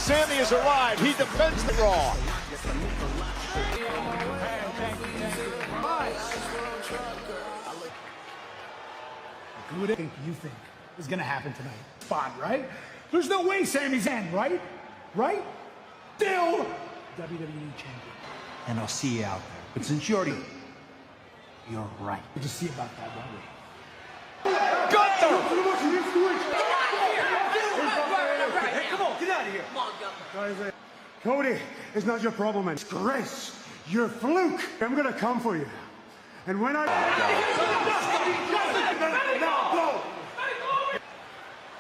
Sami has arrived. He defends the Raw. Who do you think is going to happen tonight? Spot, right? There's no way Sami's in, right? Right? Still WWE champion. And I'll see you out there. But since you're right. We'll just see about that, won't we? Gunther! Hey, come on, get out of here. Come on, Gunther. Cody, it's not your problem, man. It's Grace, your fluke. I'm gonna come for you. And when I...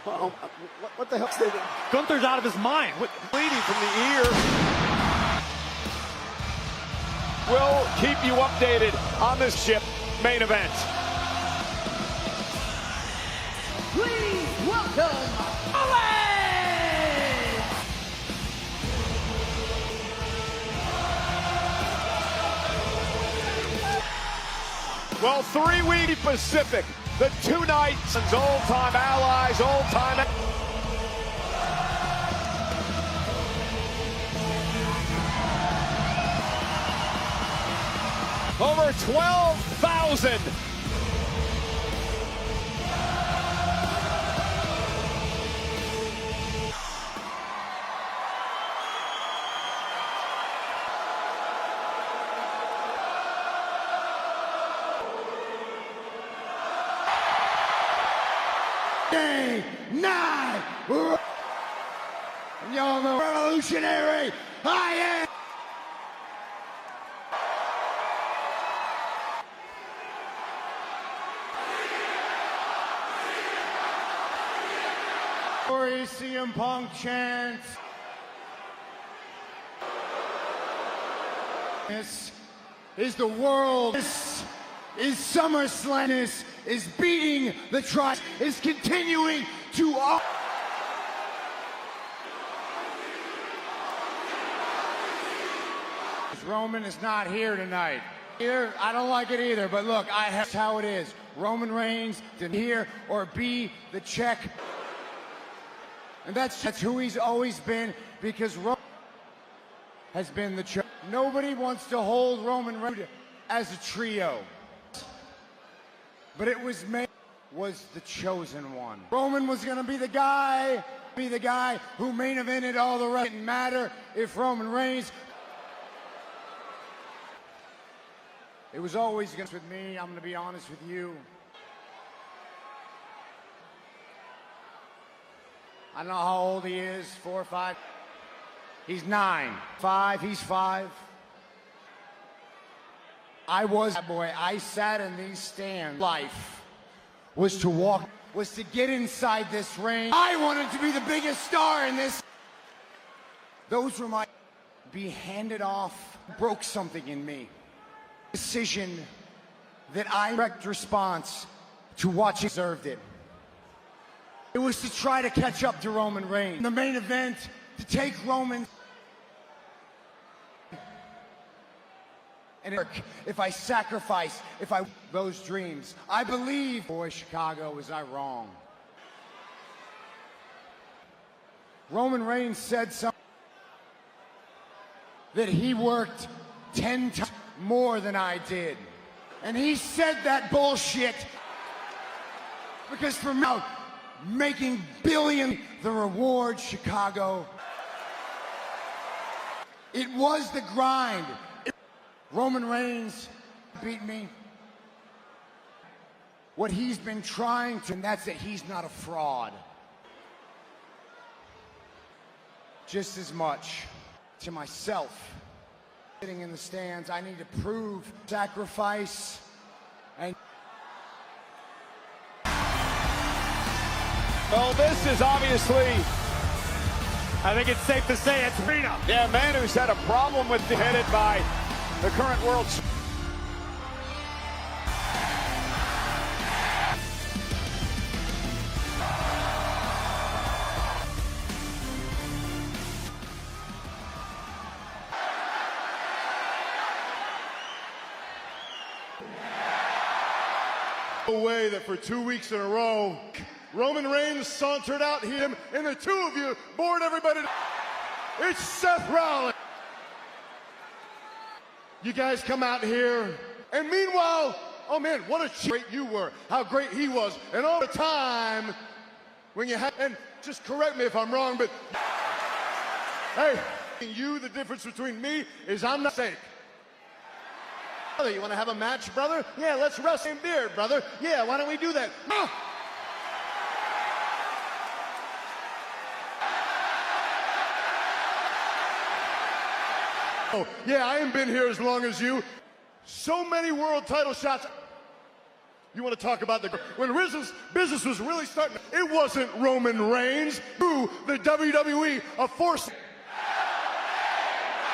Uh-oh. What the hell's they doing? Gunther's out of his mind. Bleeding from the ear. We'll keep you updated on this ship main event. Please welcome Well, 3 week Pacific, the two nights, old-time allies, old-time... Over 12,000. Day, night, y'all know revolutionary. I am. CMPunk chants. This is the world. This is SummerSlam. This is beating the trust. Is continuing to. Roman is not here tonight. Here, I don't like it either. But look, that's how it is. Roman Reigns to here or be the check. And that's who he's always been, because Roman has been the chosen. Nobody wants to hold Roman Reigns as a trio. But it was the chosen one. Roman was going to be the guy who main evented all the rest. It didn't matter if Roman Reigns. It was always going to be with me. I'm going to be honest with you. I don't know how old he is, 4 or 5. He's 9. 5, he's 5. I was that boy. I sat in these stands. Life was to walk, was to get inside this ring. I wanted to be the biggest star in this. Those were my be handed off. Broke something in me. Decision that I direct response to watching deserved it. It was to try to catch up to Roman Reigns. In the main event, to take Roman. And if I sacrifice, those dreams, I believe, boy, Chicago, was I wrong? Roman Reigns said something that he worked 10 times more than I did. And he said that bullshit because for me, making billions, the reward, Chicago. It was the grind. Roman Reigns beat me. What he's been trying to, and that's that he's not a fraud. Just as much to myself. Sitting in the stands, I need to prove sacrifice and. Well, this is obviously, I think it's safe to say it's Rena. yeah, a man who's had a problem with headed by the current world. No way that for 2 weeks in a row, Roman Reigns sauntered out him, and the two of you bored everybody. It's Seth Rollins. You guys come out here, and meanwhile, oh man, what a great you were, how great he was, and all the time when you have, and just correct me if I'm wrong, but hey, you, the difference between me is I'm not sake. Brother, you want to have a match, brother? Yeah, let's wrestle in beard, brother. Yeah, why don't we do that? Oh, yeah, I ain't been here as long as you. So many world title shots. You want to talk about when business was really starting, it wasn't Roman Reigns who the WWE a force.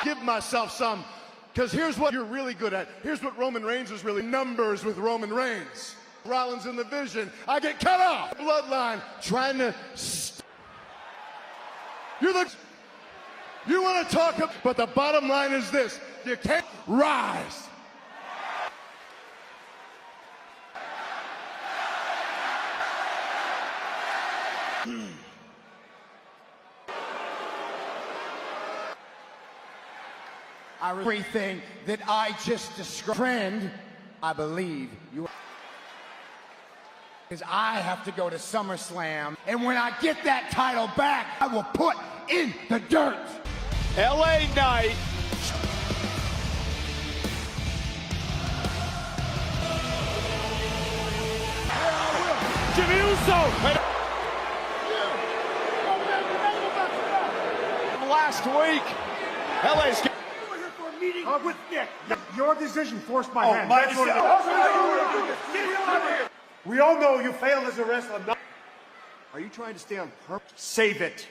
Give myself some, because here's what you're really good at. Here's what Roman Reigns is really, numbers with Roman Reigns. Rollins in the vision. I get cut off. Bloodline trying to. You want to talk, but the bottom line is this: you can't rise. Everything that I just described, friend, I believe you. Because I have to go to SummerSlam, and when I get that title back, I will put in the dirt. LA Knight. JeyUso. Last week, LA's with Nick. Your decision forced my hand. My We all know you failed as a wrestler. Are you trying to stay on purpose? Save it.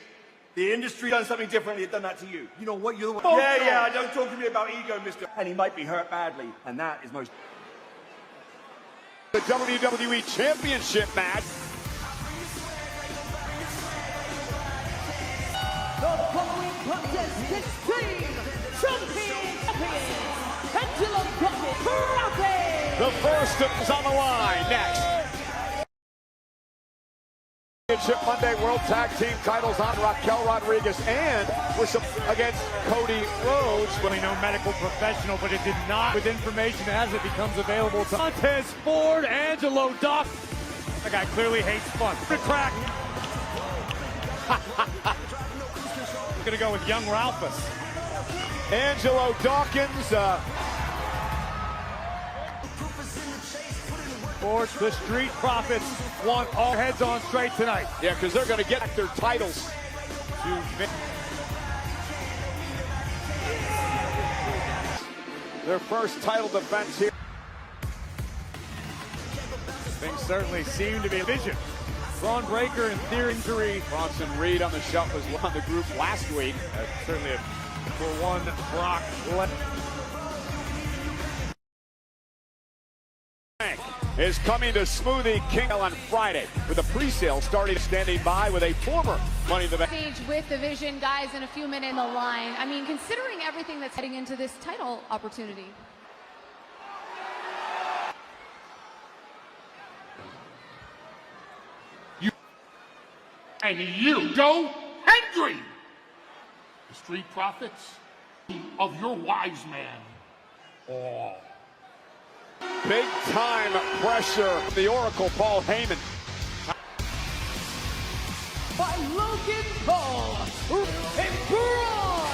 The industry done something differently. It done that to you. You know what? You're the one. Yeah. Don't talk to me about ego, mister. And he might be hurt badly. And that is most. The WWE Championship match. The following contest is Team Champion Angelo Profit. The first is on the line. Next. Monday World Tag Team titles on Raquel Rodriguez and against CodyRhodes. Really no medical professional, but it did not with information as it becomes available to Montez Ford, Angelo Doc. That guy clearly hates fun. The crack. We're gonna go with young Ralphus. Angelo Dawkins. Forge, the Street Profits want all heads on straight tonight. Yeah, because they're going to get their titles. Their first title defense here. Things certainly seem to be a vision. Braun Breaker in theory injury. Bronson Reed on the shelf was on the group last week. Certainly for one Brock Lesnar. Is coming to Smoothie King on Friday with a pre-sale starting standing by with a former Money in the Bank. Stage with the Vision guys in a few minutes in the line. I mean, considering everything that's heading into this title opportunity. And you, Joe Hendry, the Street Profits of your wise man. Oh. Big time pressure from the Oracle, Paul Heyman. By Logan Paul and Braun.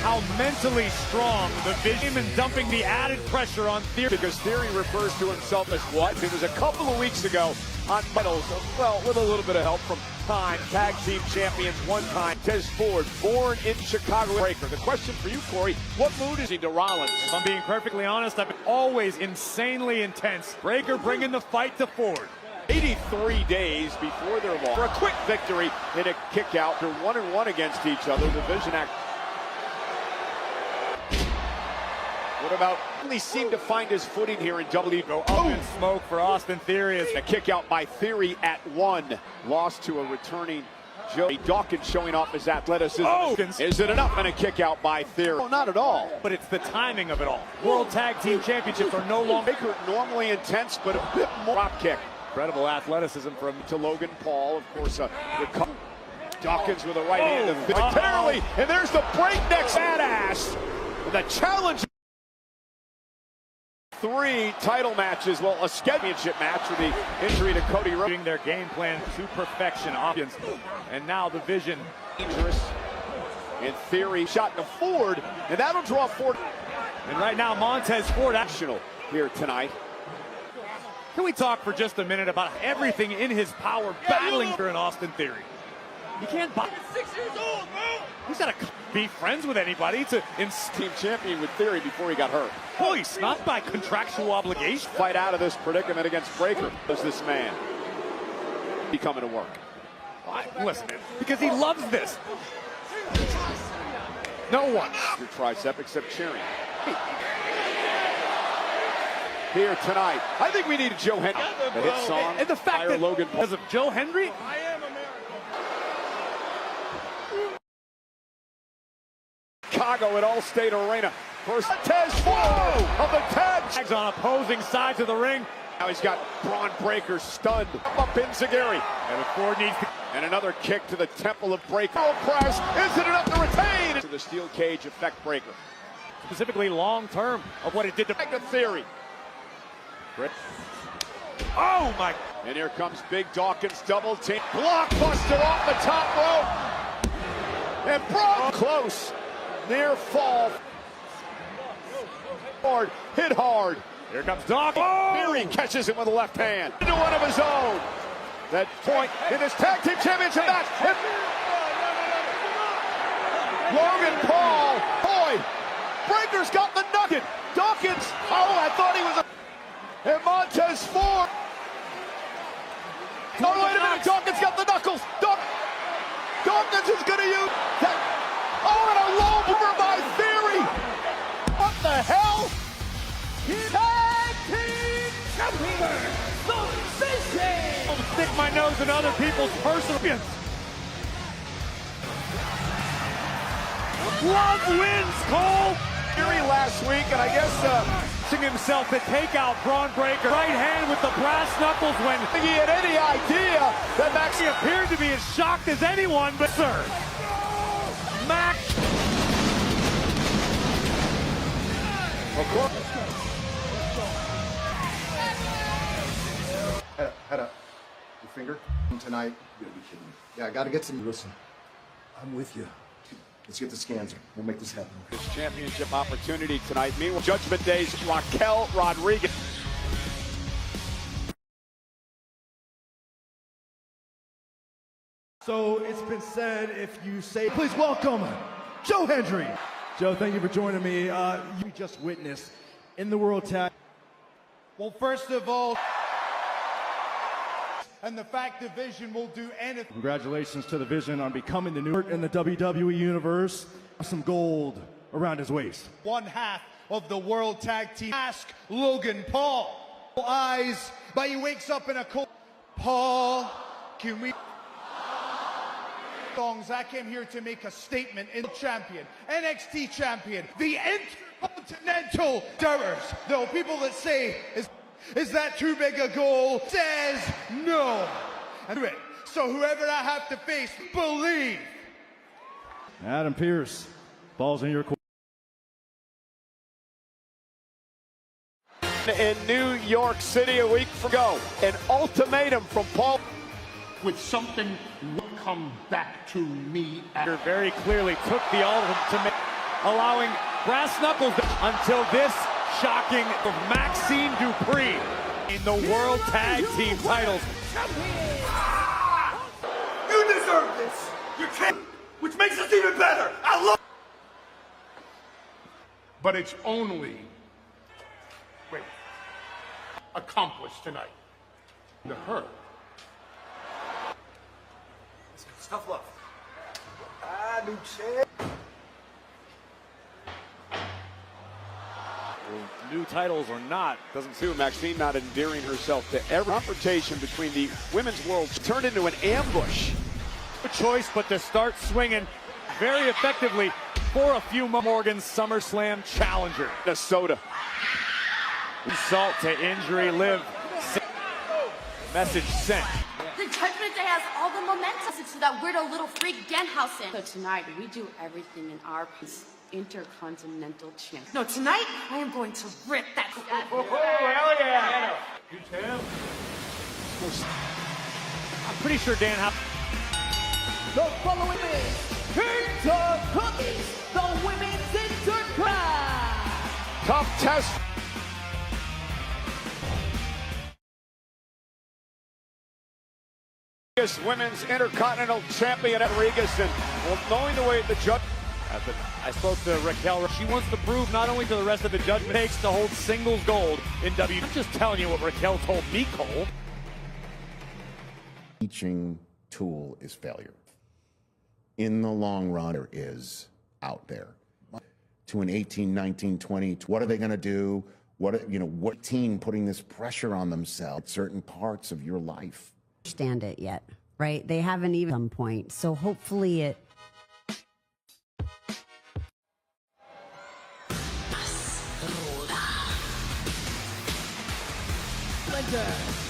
How mentally strong the Vision and dumping the added pressure on Theory. Because Theory refers to himself as what? It was a couple of weeks ago on titles, well, with a little bit of help from time tag team champions one time. Tez Ford, born in Chicago. Breaker. The question for you, Corey, what mood is he to Rollins? If I'm being perfectly honest, I've been always insanely intense. Breaker bringing the fight to Ford. 83 days before their loss. For a quick victory in a kick out. They're 1-1 against each other. The Vision act. What about he seemed to find his footing here in WWE? Go up in smoke for Austin Theory. A kick out by Theory at 1. Lost to a returning Joe Dawkins showing off his athleticism. Oh! Is it enough? And a kick out by Theory. No, not at all. But it's the timing of it all. World Tag Team Championships are no longer normally intense, but a bit more drop kick. Incredible athleticism from to Logan Paul, of course. Dawkins with a right hand momentarily, and there's the breakneck badass. The challenge. 3 title matches, well, a championship match with the injury to CodyRhodes. Their game plan to perfection. And now the vision. Dangerous. In theory, shot to Ford, and that'll draw Ford. And right now, Montez Ford actional here tonight. Can we talk for just a minute about everything in his power battling for an Austin Theory? You can't buy. 6 years old, bro. He's got to be friends with anybody to team champion with Theory before he got hurt. Voice, not by contractual obligation. Fight out of this predicament against Breaker. Does this man be coming to work? Listen, because he loves this. No one. Your tricep except cheering. Here tonight, I think we need a Joe Henry. The hit song. And the fact that Logan because of Joe Henry. I am American. Chicago at Allstate Arena. First Montez Ford of the tags on opposing sides of the ring. Now he's got Braun Breaker stunned. Up Enziguri. And Ford needs to. And another kick to the temple of Breaker. Press. Isn't enough to retain? To the steel cage effect Breaker. Specifically long term of what it did to Theory. Oh my. And here comes Big Dawkins double team. Blockbuster off the top rope. And Braun close. Near fall. Hard. Hit hard. Here comes Dawkins. Theory catches him with a left hand. Into one of his own. That point in this tag team championship match. Logan Paul. Boy. Breaker's got the nugget. Dawkins. Oh, I thought he was a. And Montez Ford. Oh, wait a minute. Dawkins got the knuckles. Dawkins is going to use that. Oh, and a low blower by Theory. What the hell? Tag team champion. The Vision. I'll stick my nose in other people's personal business. Love wins, Cole. Theory last week, and I guess himself to take out Braun Breaker. Right hand with the brass knuckles when he had any idea that Max appeared to be as shocked as anyone, but sir. Max. Head up. Your finger. Tonight. You gotta be kidding me. Yeah, I gotta get some. Listen, I'm with you. Let's get the scans. We'll make this happen. This championship opportunity tonight. Meanwhile, Judgment Day's Raquel Rodriguez. So it's been said, if you say, please welcome Joe Hendry. Joe, thank you for joining me. You just witnessed in the World Tag. Well, first of all, and the fact the Vision will do anything. Congratulations to the Vision on becoming the new in the WWE Universe. Some gold around his waist. One half of the World Tag Team. Ask Logan Paul. Eyes, but he wakes up in a cold. Paul, can we? Songs. I came here to make a statement in champion, NXT champion, the Intercontinental Terrors. There are people that say, is that too big a goal? Says no. And so whoever I have to face, believe. Adam Pearce, balls in your court. In New York City a week ago, an ultimatum from Paul. With something will come back to me. Very clearly took the ultimate, allowing brass knuckles until this shocking of Maxine Dupree in the World Tag Team titles. You deserve this. You can't, which makes us even better. I love. But it's only accomplished tonight. To her. Tough love. New champ. New titles or not, doesn't suit Maxine not endearing herself to every confrontation between the women's worlds turned into an ambush. No choice but to start swinging very effectively for a few Morgan's SummerSlam challenger. Minnesota. Insult to injury, live. Message sent. The Judgment Day has has all the momentum to that weirdo little freak Denhausen. So tonight, we do everything in our piece. Intercontinental champ. No, tonight, I am going to rip that. Oh, hell yeah. You too. I'm pretty sure Dan. The following is Inter Cookies, the women's interclass. Tough test. Women's Intercontinental Champion Rodriguez, and knowing the way the judge. I spoke to Raquel. She wants to prove not only to the rest of the judgment takes to hold singles gold in WWE. I'm just telling you what Raquel told me, Cole. Teaching tool is failure. In the long run, there is out there. To an 18, 19, 20, what are they going to do? What team putting this pressure on themselves at certain parts of your life? Understand it yet, right? They haven't even at some point. So hopefully it.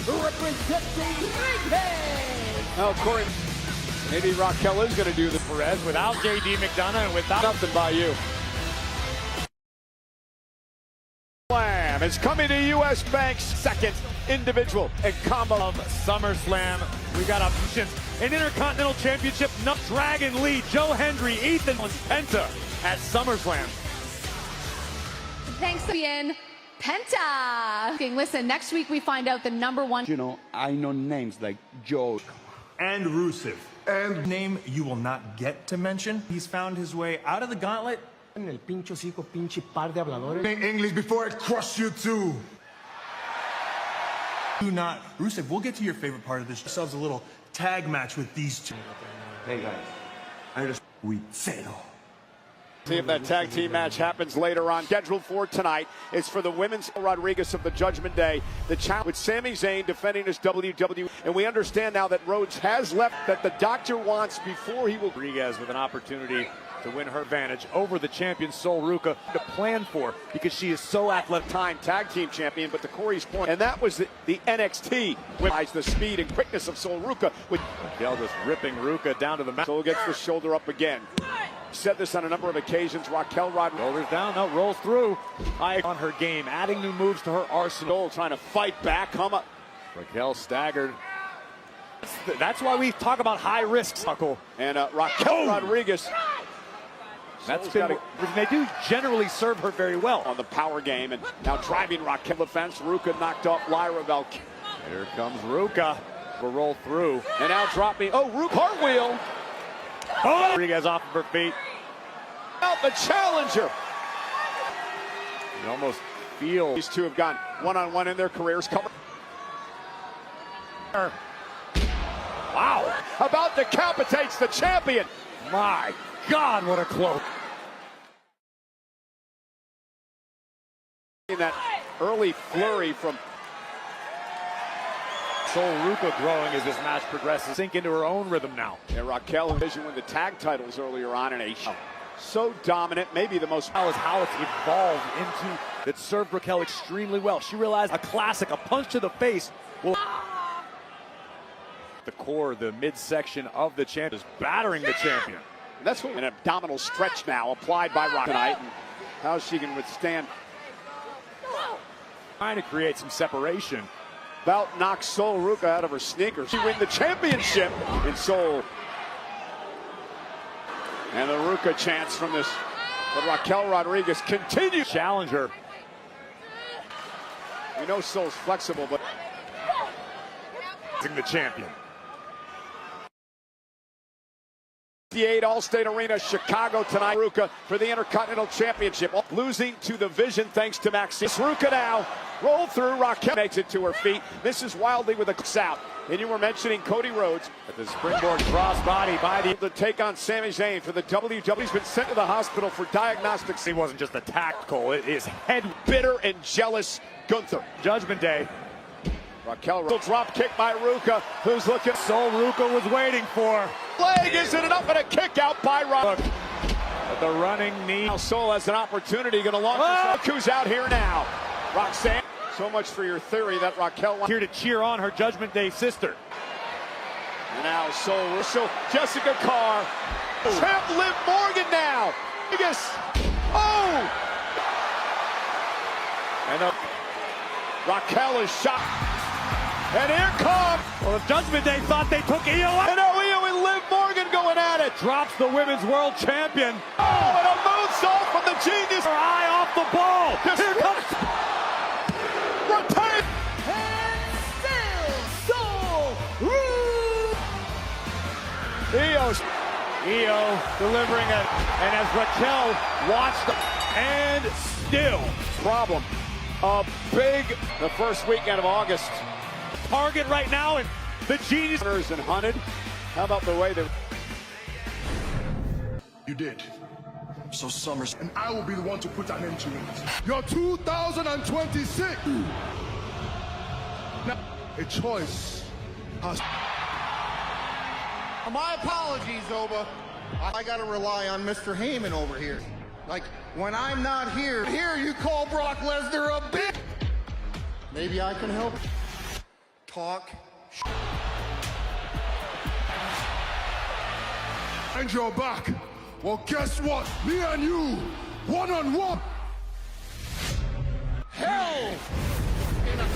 Representing Ringhead. Now, Corey, maybe Raquel is going to do the Perez without J.D. McDonough and without nothing by you. Slam is coming to U.S. Bank's second individual and combo of SummerSlam. We got options. An Intercontinental Championship. Dragon Lee, Joe Hendry, Ethan Penta at SummerSlam. Thanks again. Penta. Listen, next week we find out the #1. You know, I know names like Joe. And Rusev. And name you will not get to mention. He's found his way out of the gauntlet. English before I crush you too. Do not. Rusev, we'll get to your favorite part of this. Ourselves a little tag match with these two. Hey guys, I just zero. See if that tag team match happens later on. Scheduled for tonight is for the women's Rodriguez of the Judgment Day. The challenge with Sami Zayn defending his WWE. And we understand now that Rhodes has left, that the doctor wants before he will. Rodriguez with an opportunity to win her advantage over the champion Sol Ruca to plan for, because she is so athletic. Time tag team champion, but to Corey's point, and that was the NXT with the speed and quickness of Sol Ruca. With Raquel just ripping Ruca down to the mat. Sol gets the shoulder up again. Said this on a number of occasions. Raquel Rodriguez shoulders down, no, rolls through. On her game, adding new moves to her arsenal, trying to fight back. Come up. Raquel staggered. That's why we talk about high risks, Uncle. And Raquel Rodriguez. That's been, they do generally serve her very well on the power game, and now driving Raquel defense. Ruca knocked off Lyra Valkyria. Here comes Ruca. Will roll through, and now dropping. Oh, Ruca cartwheel. Oh, Rodriguez off of her feet. Out the challenger. You almost feel these two have gone one-on-one in their careers. Wow! About decapitates the champion. My God, what a cloak! In that early flurry from Sol Ruca growing as this match progresses, sink into her own rhythm now. And Raquel Vision win the tag titles earlier on in a show. So dominant, maybe the most. How it's evolved into that served Raquel extremely well. She realized a classic, a punch to the face will. The core, the midsection of the champion is battering the champion. And that's what an abdominal stretch now applied by Rock tonight, and how she can withstand. Trying to create some separation. About knocks Sol Ruca out of her sneakers. She win the championship in Sol. And the Ruca chants from this, but Raquel Rodriguez continues. Challenger. We know Sol's flexible, but the champion. 58 Allstate Arena, Chicago tonight. Ruca for the Intercontinental Championship. Losing to the Vision thanks to Maxine. Ruca now roll through. Raquel makes it to her feet. Misses wildly with a out. And you were mentioning CodyRhodes at the springboard crossbody by the take on Sami Zayn for the WWE. He's been sent to the hospital for diagnostics. He wasn't just a tactical, it is head bitter and jealous Gunther. Judgment Day. Raquel drop kick by Ruca, who's looking. Sol Ruca was waiting for. Leg isn't it up, and a kick out by Rock. At the running knee. Now Sol has an opportunity, going to launch. Look who's out here now. Roxanne. So much for your theory that Raquel here to cheer on her Judgment Day sister. And now so Jessica Carr. Champ Liv Morgan now. Vegas. Oh! And Raquel is shot. And here comes. Well, the Judgment Day thought they took Io out. And Io and Liv Morgan going at it. Drops the women's world champion. Oh, and a moonsault from the Genius. Her eye off the ball. Here comes. Rotate. Io delivering it, and as Raquel watched, and still problem. The first weekend of August. Target right now, and the Genius and hunted. How about the way that you did? So Summers, and I will be the one to put an end to it. You're 2026. Now, a choice has. My apologies, Oba. I gotta rely on Mr. Heyman over here. Like, when I'm not here, you call Brock Lesnar a bitch. Maybe I can help. Talk. And you're back. Well, guess what? Me and you, one-on-one. Hell in a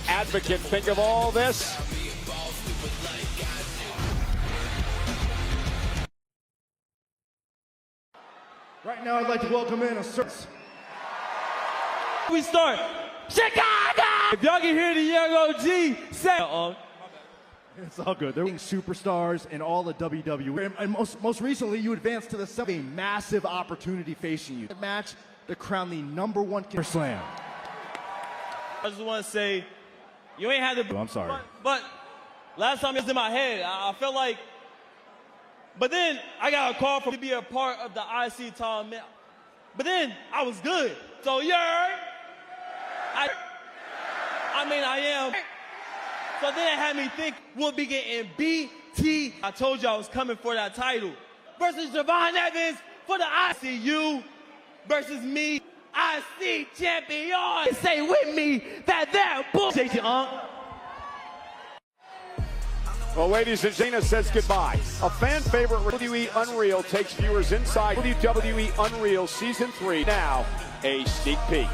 advocate, think of all this. Right now, I'd like to welcome in a certain. We start. Chicago! If y'all can hear the young OG say. It's all good. They're being superstars in all the WWE. And most recently, you advanced to the a massive opportunity facing you. Match to crown the #1 Slam. I just want to say, you ain't had to. Oh, I'm sorry. But last time it was in my head, I felt like. But then I got a call from to be a part of the IC tournament. But then I was good. So you heard? I mean, I am. So then it had me think we'll be getting BT. I told you I was coming for that title. Versus Javon Evans for the ICU. Versus me, IC champion. Say with me that they're bullshit, Well, ladies and gentlemen, says goodbye. A fan favorite, WWE Unreal, takes viewers inside WWE Unreal Season 3. Now, a sneak peek.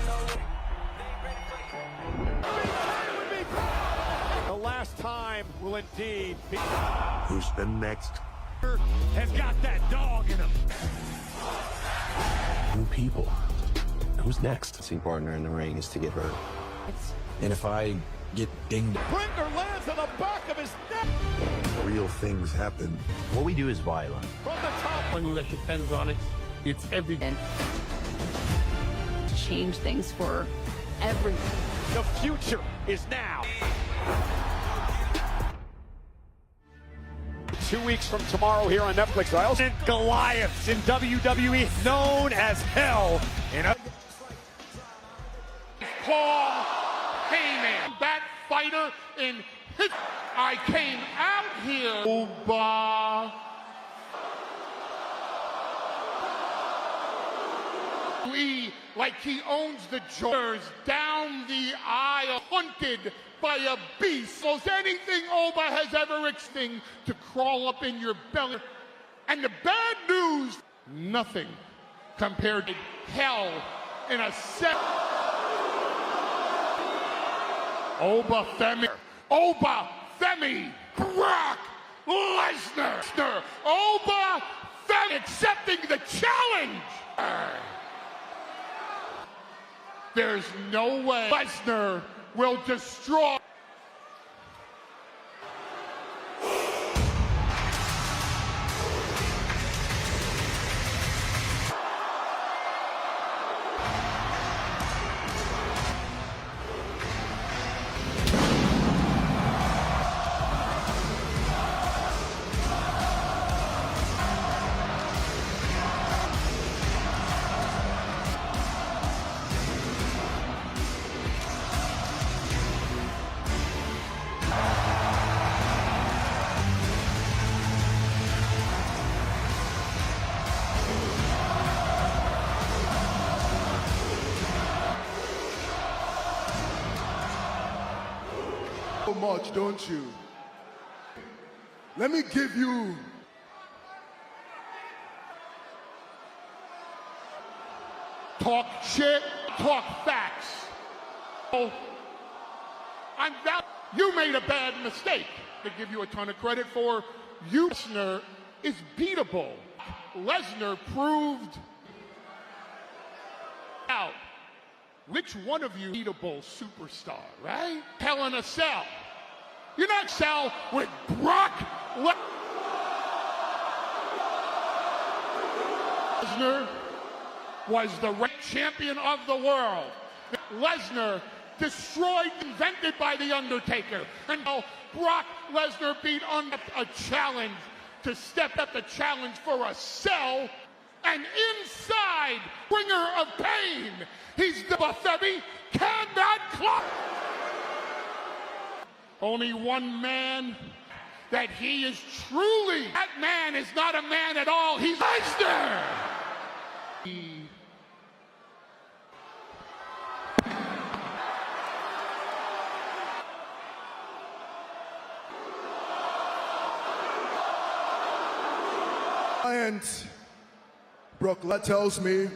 The last time will indeed be. Who's the next? Has got that dog in him. New people. Who's next? Team partner in the ring is to get hurt. And if I get dinged, Brinker lands on the back of his neck. real things happen. What we do is violent. From the top. One that depends on it. It's everything. To change things for everyone. The future is now. 2 weeks from tomorrow here on Netflix. I also Goliaths in WWE, known as Hell in a. Paul Heyman, that fighter in his. I came out here. Oba. Like he owns the jars down the aisle, hunted by a beast. Most anything Oba has ever extinct to crawl up in your belly. And the bad news, nothing compared to hell in a set. Oba Femi, Brock Lesnar, Oba Femi accepting the challenge. There's no way Lesnar will destroy. So much, don't you? Let me give you talk shit, talk facts. Oh, you made a bad mistake to give you a ton of credit for. Lesnar is beatable. Lesnar proved out. Which one of you is a beatable superstar, right? Hell in a Cell. You're not Cell with Brock Lesnar was the champion of the world. Lesnar destroyed, invented by The Undertaker. And now Brock Lesnar beat on a challenge to step up the challenge for a cell. And inside, bringer of pain, he's the Buffetti cannot clock. Only one man that he is truly, that man is not a man at all, he's Lesnar. And BrockLesnar tells me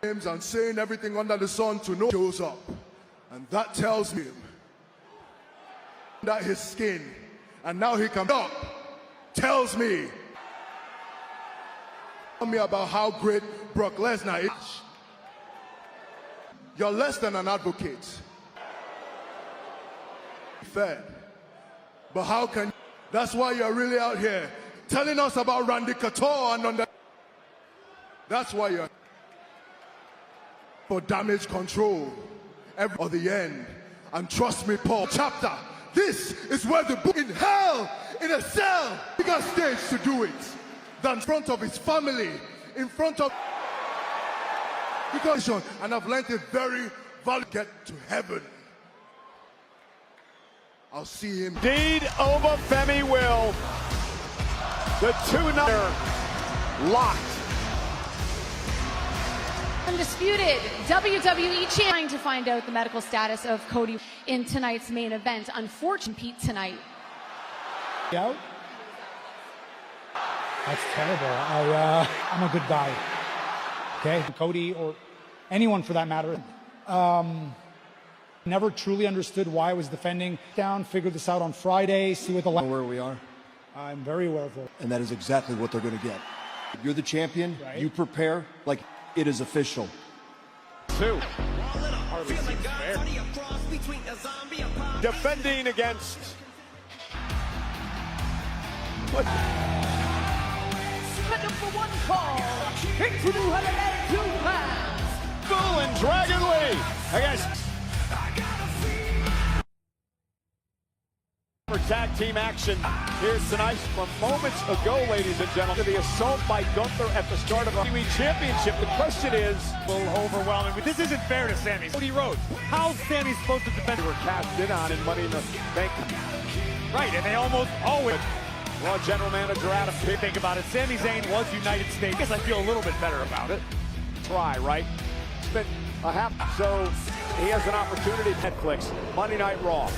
and saying everything under the sun to know shows up. And that tells me that his skin, and now he comes up, tells me about how great BrockLesnar is. You're less than an advocate. Fair. But how can, that's why you're really out here telling us about Randy Couture and under. That's why you're for damage control or the end. And trust me, Paul, chapter, this is where the book in hell, in a cell, bigger stage to do it than in front of his family, in front of, because, and I've learned it very valuable, get to heaven. I'll see him. Indeed, Femi will. The 2-0 locked. Undisputed WWE champion trying to find out the medical status of Cody in tonight's main event. Unfortunately, Pete tonight. Out? That's terrible. I'm a good guy. Okay? Cody, or anyone for that matter. Never truly understood why I was defending. Figure this out on Friday, see what the where we are. I'm very aware of it. And that is exactly what they're going to get. You're the champion. Right. You prepare like it is official. 2. Defending against. What? Number 1 fall. Into 202 pounds. Bull and Dragon Lee. I guess. For tag team action here tonight from moments ago, ladies and gentlemen, the assault by Gunther at the start of the WWE Championship. The question is, a little overwhelming, but this isn't fair to Sami. CodyRhodes, how's Sami supposed to defend? They were cast in on in Money in the Bank. Right, and they almost always. Raw General Manager Adam Page. Think about it. Sami Zayn was United States. I guess I feel a little bit better about it. Try, right? It's been a half, so he has an opportunity. Netflix, Monday Night Raw.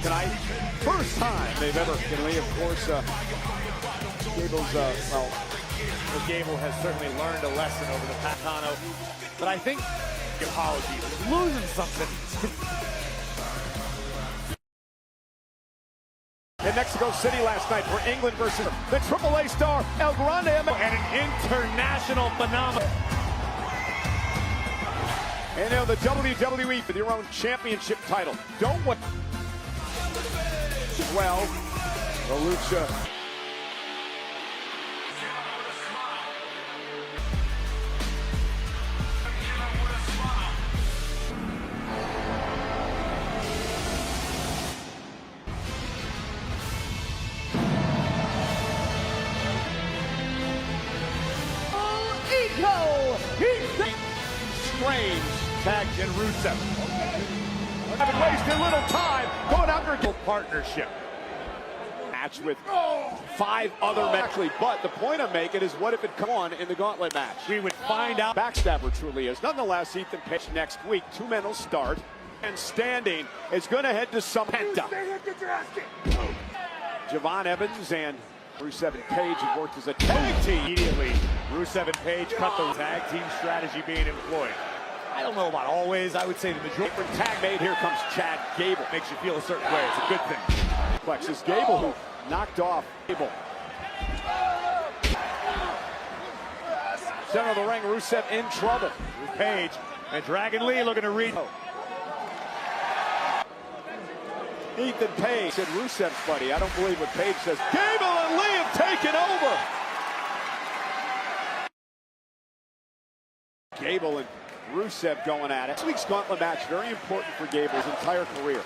Tonight, first time they've ever, Lee, of course, Gable's, well, Gable has certainly learned a lesson over the past, but I think the apology losing something. In Mexico City last night for England versus the AAA star El Grande and an international phenomenon. And now the WWE for their own championship title. Don't want well, the Lucha. Strange tagged in Rusev. Haven't wasted little time going after a partnership. match with 5 other men. Actually, but the point I'm making is, what if it come on in the gauntlet match? We would find out. Backstabber truly is. Nonetheless, Ethan Page next week. 2 men will start. And standing is going to head to some Penta. Javon Evans and Rusev and Page have worked as a tag team. Immediately, Rusev and Page cut the tag team strategy being employed. I don't know about always. I would say the majority. Different tag made. Here comes Chad Gable. Makes you feel a certain way. It's a good thing. Plexus Gable, who knocked off Gable. Center of the ring, Rusev in trouble. Page and Dragon Lee looking to read. Ethan Page said Rusev's buddy. I don't believe what Page says. Gable and Lee have taken over. Gable and Rusev going at it. This week's gauntlet match, very important for Gable's entire career.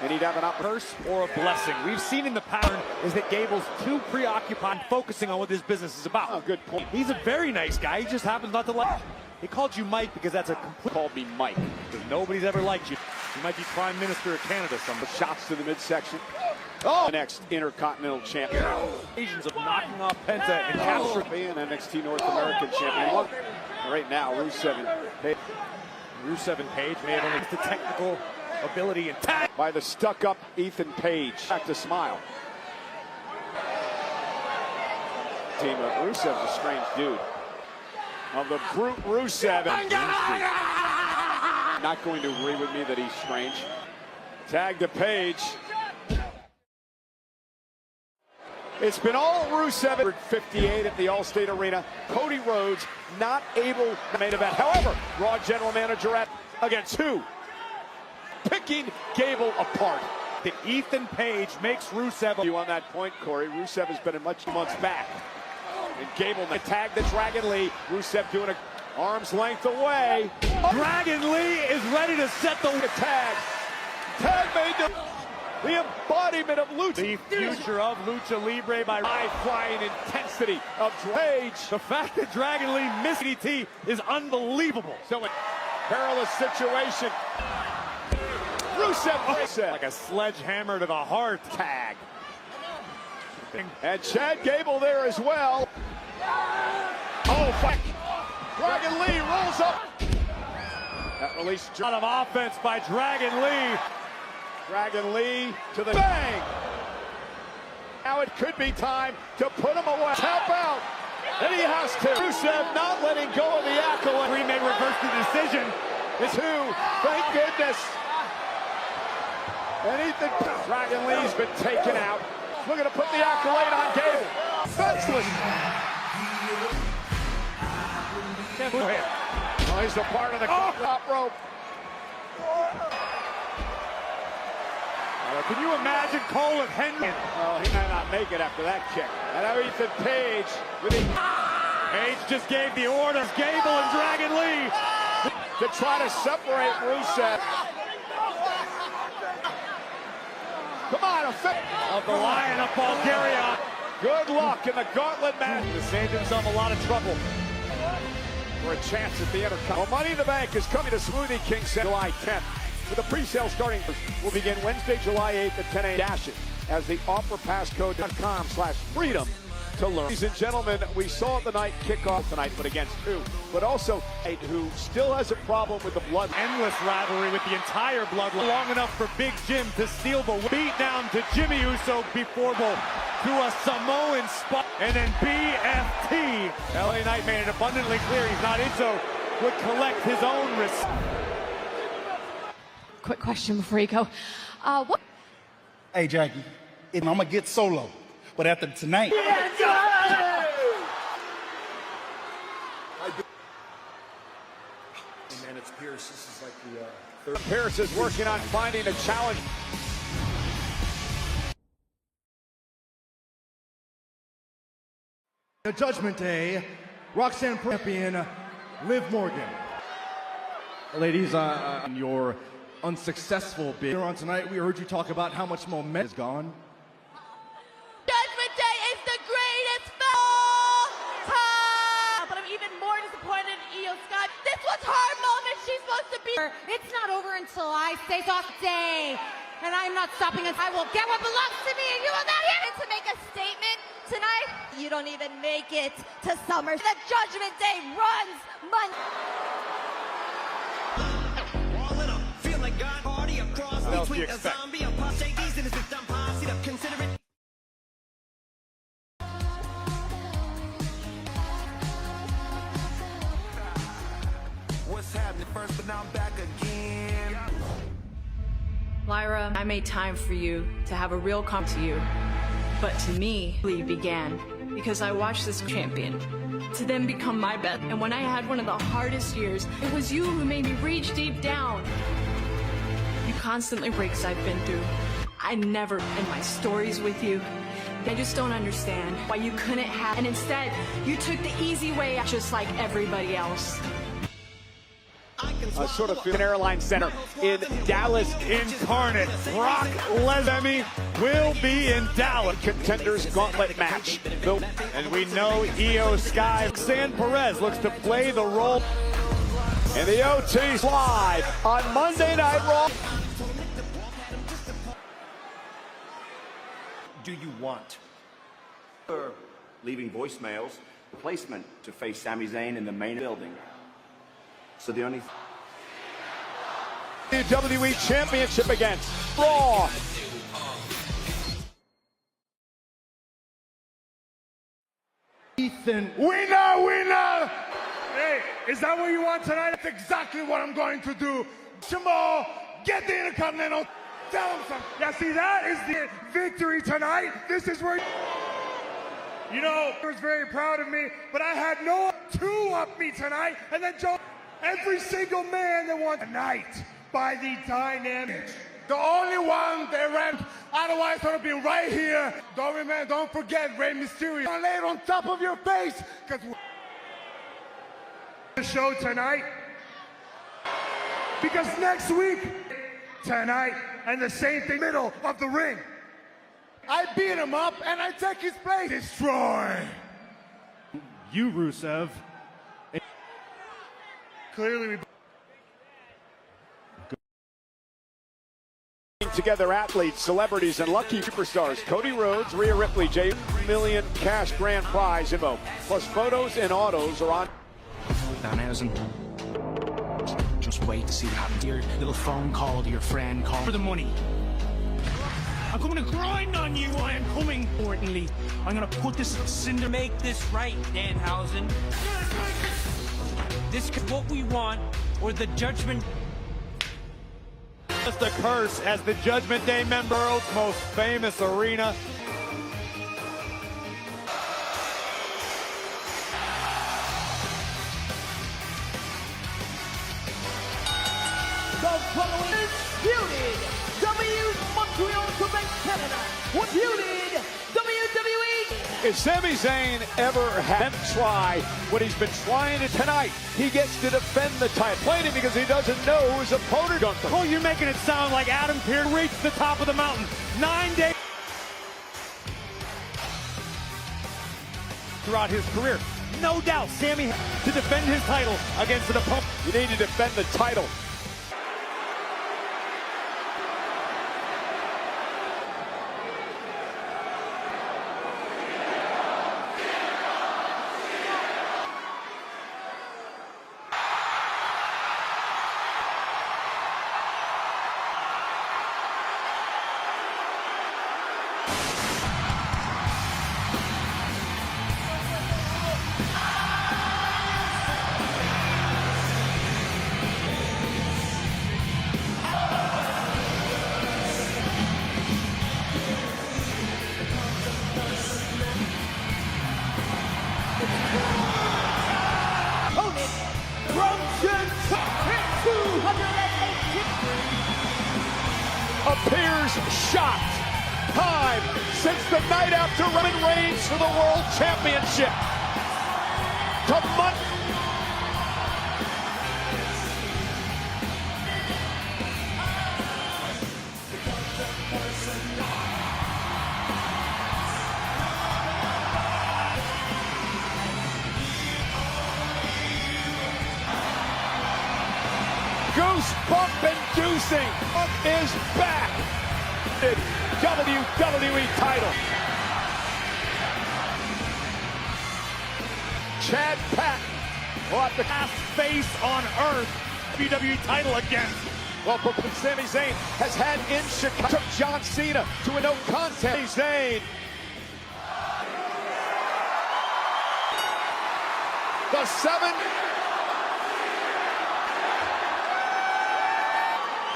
And he'd have an curse or a blessing. We've seen in the pattern is that Gable's too preoccupied focusing on what this business is about. Oh, good point. He's a very nice guy. He just happens not to like. He called you Mike because that's a complete. Called me Mike. Because nobody's ever liked you. You might be Prime Minister of Canada. Some shots to the midsection. Oh, next Intercontinental Champion. Occasions of knocking off Penta and capturing being NXT North American Champion. Right now, Rusev and Page. May have only the technical ability and tag by the stuck-up Ethan Page. Back to smile. Team of Rusev's a strange dude. Of the brute Rusev. Not going to agree with me that he's strange. Tag to Page. It's been all Rusev. 58 at the Allstate Arena. CodyRhodes not able to main event. However, Raw General Manager against who? Picking Gable apart. That Ethan Page makes Rusev. You on that point, Corey. Rusev has been in much months back. And Gable tagged the Dragon Lee. Rusev doing a arm's length away. Dragon Lee is ready to set the tag. Tag made the embodiment of Lucha. The future of Lucha Libre by high-flying intensity of Page. The fact that Dragon Lee missed DT is unbelievable. So a perilous situation. Rusev like a sledgehammer to the heart. Tag. And Chad Gable there as well. Oh, fuck. Dragon Lee rolls up. That release. A lot of offense by Dragon Lee. Dragon Lee to the bang. Now it could be time to put him away. Tap out. And he has to. Rusev not letting go of the accolade. We may reverse the decision. It's who? Thank goodness. And Ethan Dragon Lee's been taken out. Looking to put the accolade on Gable. Fenceless. Oh, he's a part of the top rope. Can you imagine Cole and Henry? Oh, he might not make it after that kick. And now Ethan Page with Page just gave the orders. Gable and Dragon Lee to try to separate Rusev. Come on, of the Lion of Bulgaria. Good luck in the gauntlet match. He saved himself a lot of trouble. For a chance at the Intercontinental. Well, Money in the Bank is coming to Smoothie King July 10th. With the pre-sale starting will begin Wednesday, July 8th at 10 a.m. Dash it as the offerpasscode.com/freedom to learn. Ladies and gentlemen, we saw the night kickoff tonight, but against who? But also who still has a problem with the blood. Endless rivalry with the entire bloodline. Long enough for Big Jim to steal the beat down to JeyUso before to a Samoan spot. And then BFT. LA Knight made it abundantly clear he's not Enzo. Would collect his own risk. Quick question before you go. What? Hey, Jackie, I'm going to get solo. But after tonight... Man, it's Pierce. This is like the third. Pierce is working on finding a challenge. The Judgment Day, Roxanne champion, Liv Morgan. Ladies, on your unsuccessful bid on tonight, we heard you talk about how much momentum is gone. Judgment Day is the greatest film! But I'm even more disappointed in Io Sky. This was her moment. She's supposed to be. It's not over until I say soft day. and I'm not stopping until I will get what belongs to me, and you will not hear it. To make a statement tonight, you don't even make it to Summer. The Judgment Day runs Monday. What else do you expect? What's happening first, but now I'm back again. Lyra, I made time for you to have a real to you. But to me, it began because I watched this champion to then become my best. And when I had one of the hardest years, it was you who made me reach deep down. You constantly breaks I've been through. I never end my stories with you. I just don't understand why you couldn't have, and instead, you took the easy way out just like everybody else. Sort of Airline Center in Dallas. Incarnate BrockLesnar will be in Dallas. Contenders Gauntlet match. And we know Io Sky San Perez looks to play the role. And the OT's live on Monday Night Raw. Do you want? Leaving voicemails, replacement to face Sami Zayn in the main building. So the only WWE Championship against Raw. Ethan. Winner! Hey, is that what you want tonight? That's exactly what I'm going to do. Jamal, get the Intercontinental. Tell him something. Yeah, see, that is the victory tonight. This is where, you know, I was very proud of me, but I had no two up me tonight. And then Joe, every single man that won tonight by the dynamic. The only one that ran, otherwise I would have been right here. Don't forget Rey Mysterio. I'll lay it on top of your face, because the show tonight. Because next week, tonight, and the same thing, middle of the ring. I beat him up and I take his place. Destroy. You, Rusev. Clearly we together athletes, celebrities, and lucky superstars. CodyRhodes, RheaRipley, $1 million cash grand prize info. Plus photos and autos are on. Down Anderson. Just wait to see what happens. Your little phone call to your friend, call for the money. I'm coming to grind on you. I am coming. Importantly, I'm gonna put this cinder. Make this right, Danhausen. This is what we want, or the judgment. Just a curse as the Judgment Day member, world's most famous arena. The following disputed Montreal, Quebec, Canada. Disputed WWE. If Sami Zayn ever had him try what he's been trying to tonight, he gets to defend the title. Playing it because he doesn't know who his opponent Gunther. Oh, you're making it sound like Adam Pearce reached the top of the mountain 9 days throughout his career. No doubt, Sami to defend his title against an opponent. You need to defend the title. Appears shocked. Time since the night after RomanReigns for the World Championship. Goosebump inducing is back. WWE title. Chad Patton will have the last face on earth WWE title again. Well, Brooklyn Sami Zayn has had in Chicago. Took JohnCena to a no contest. Zayn. The 7.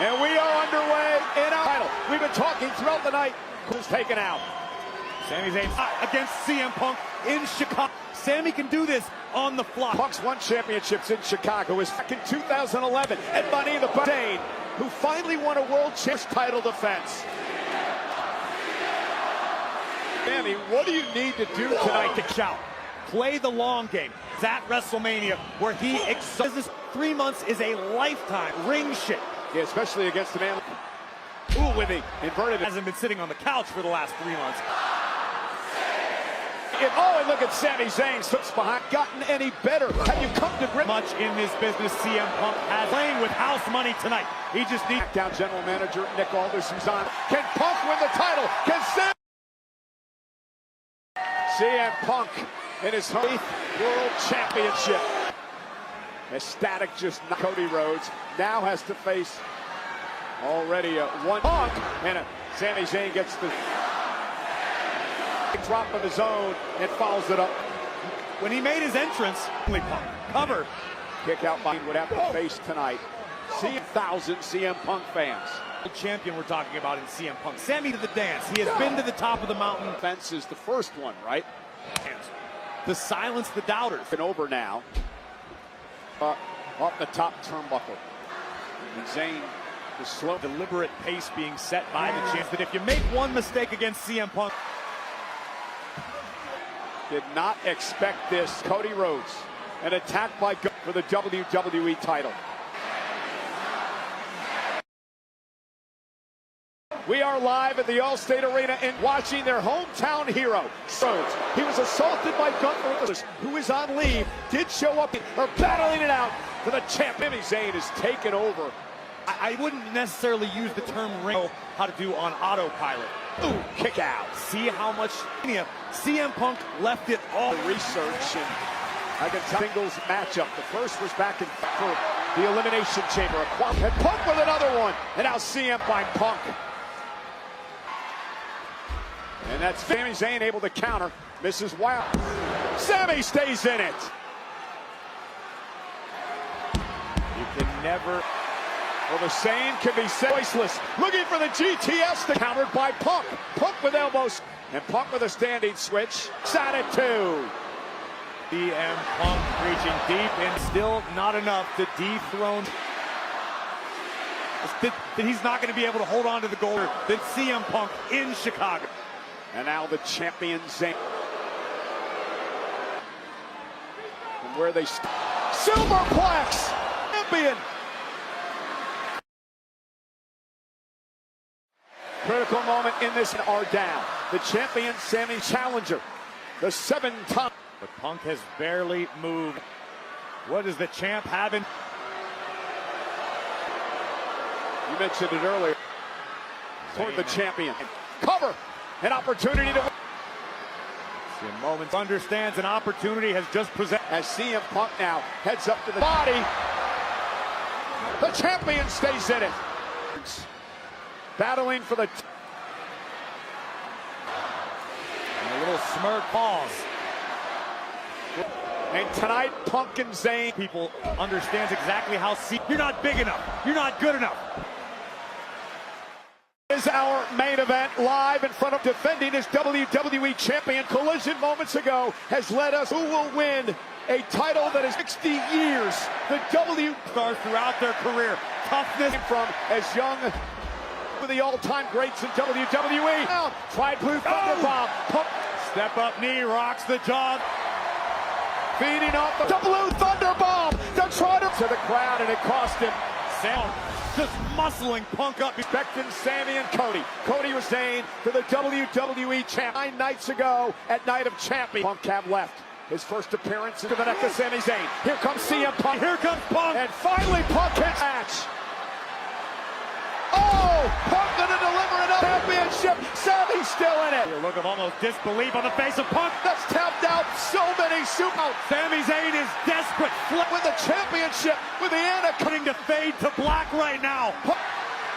And we are underway in our title. We've been talking throughout the night. Who's taken out? Sami Zayn against CM Punk in Chicago. Sami can do this on the fly. Punk's won championships in Chicago. His back in 2011 at Money in the Bank. Zayn, who finally won a world championship title defense. Sami, what do you need to do tonight to shout? Play the long game. It's at WrestleMania where he exalts. 3 months is a lifetime. Ring shit. Yeah, especially against the man. Ooh, with the inverted. Hasn't been sitting on the couch for the last 3 months. And look at Sami Zayn slips behind. Gotten any better? Have you come to grip? Much in this business, CM Punk has playing with house money tonight. He just needs down general manager Nick Aldis, who's on. Can Punk win the title? Can CM Punk in his 8th World Championship. Ecstatic, just CodyRhodes now has to face already one Punk, and Sami Zayn gets the drop of his own and follows it up. When he made his entrance, Punk cover. Kick out by would have to face tonight. 1,000 CM Punk fans. The champion we're talking about in CM Punk. Sami to the dance. He has been to the top of the mountain. Fence is the first one, right? To silence the doubters. And over now. Off the top turnbuckle. And Zayn, the slow, deliberate pace being set by the champ. That if you make one mistake against CM Punk. Did not expect this. CodyRhodes, an attack by Gunther for the WWE title. We are live at the Allstate Arena and watching their hometown hero, Rhodes. He was assaulted by Gunther, who is on leave, did show up, are battling it out for the champ. Sami Zayn is taken over. I wouldn't necessarily use the term ring, how to do on autopilot. Ooh, kick out. See how much CM Punk left it all. Research, and I can tell singles matchup. The first was back in for the Elimination Chamber. And Punk with another one. And now CM by Punk. And that's Sami Zayn able to counter. Misses wild. Sami stays in it. You can never. Well, the same can be said. Voiceless. Looking for the GTS to countered by Punk. Punk with elbows. And Punk with a standing switch. Sat it 2. CM Punk reaching deep and still not enough to dethrone. That he's not going to be able to hold on to the goal than CM Punk in Chicago. And now the champion Zayn. And where they Silverplex champion. Critical moment in this are down. The champion Sami challenger. The 7-time. But Punk has barely moved. What does the champ have in? You mentioned it earlier. Toward the champion. Cover. An opportunity to win. CM Moments understands an opportunity has just presented. As CM Punk now heads up to the body. The champion stays in it. Battling for the. And a little smirk pause. And tonight, Punk and Zayn. People understands exactly how. You're not big enough. You're not good enough. Is our main event live in front of defending his WWE champion. Collision moments ago has led us who will win a title that is 60 years. The W stars throughout their career. Toughness from as young with the all-time greats in WWE. Now, tried blue thunderbomb. Pump. Step up knee rocks the jaw. Feeding off the blue thunderbomb. To try to the crowd, and it cost him. Sam just muscling Punk up. Expecting Sami and Cody. Cody was Zayn to the WWE champ 9 nights ago at Night of Champions. Punk have left. His first appearance into the neck of Sami Zayn. Here comes CM Punk. Here comes Punk. And finally Punk hits match. Oh, Punk gonna deliver it up. still in it. A look of almost disbelief on the face of Punk. That's tapped out so many super. Sami Zayn is desperate. With the championship, with the Anaconda. Cutting to fade to black right now.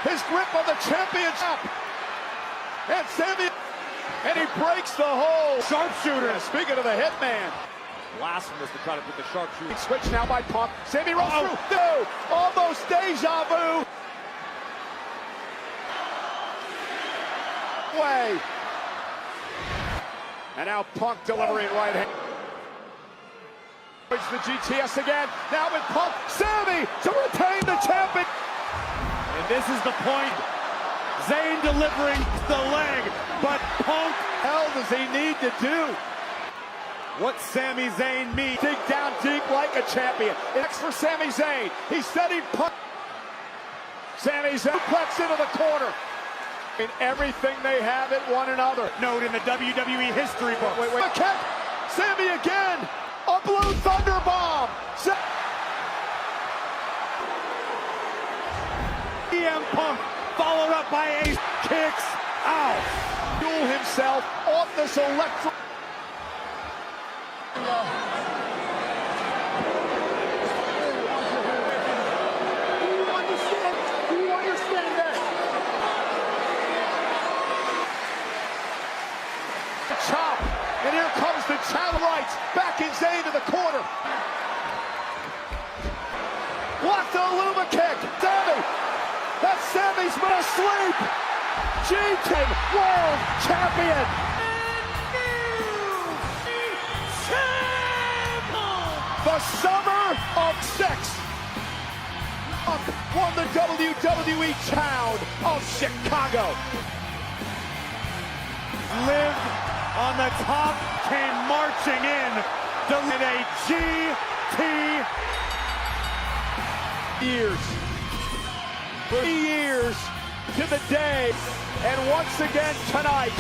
His grip on the championship. And Sami, and he breaks the hold. Sharpshooter. Speaking of the hitman. Blasphemous to try to put the sharpshooter. Switch now by Punk. Sami rolls through. No, almost deja vu. Way. And now Punk delivering right hand. It's the GTS again. Now with Punk. Sami to retain the champion. And this is the point. Zayn delivering the leg, but Punk, hell does he need to do? What Sami Zayn means. Dig down deep like a champion. Next for Sami Zayn. He's setting Punk. Sami Zayn flex into the corner. In everything they have at one another. Note in the WWE history book. Wait. A kick. Sami again. A blue thunder bomb. CMPunk followed up by Ace kicks out. Fuel himself off this electric. Do you understand that? The chop, and here comes the challenge rights. Back in Zayn to the corner. Blocked a little bit kick. Sami. That's Sami's been asleep. G10 World Champion. The summer of sex. Won the WWE town of Chicago. Lived on the top, came marching in a GT. Years. 3 years to the day. And once again tonight,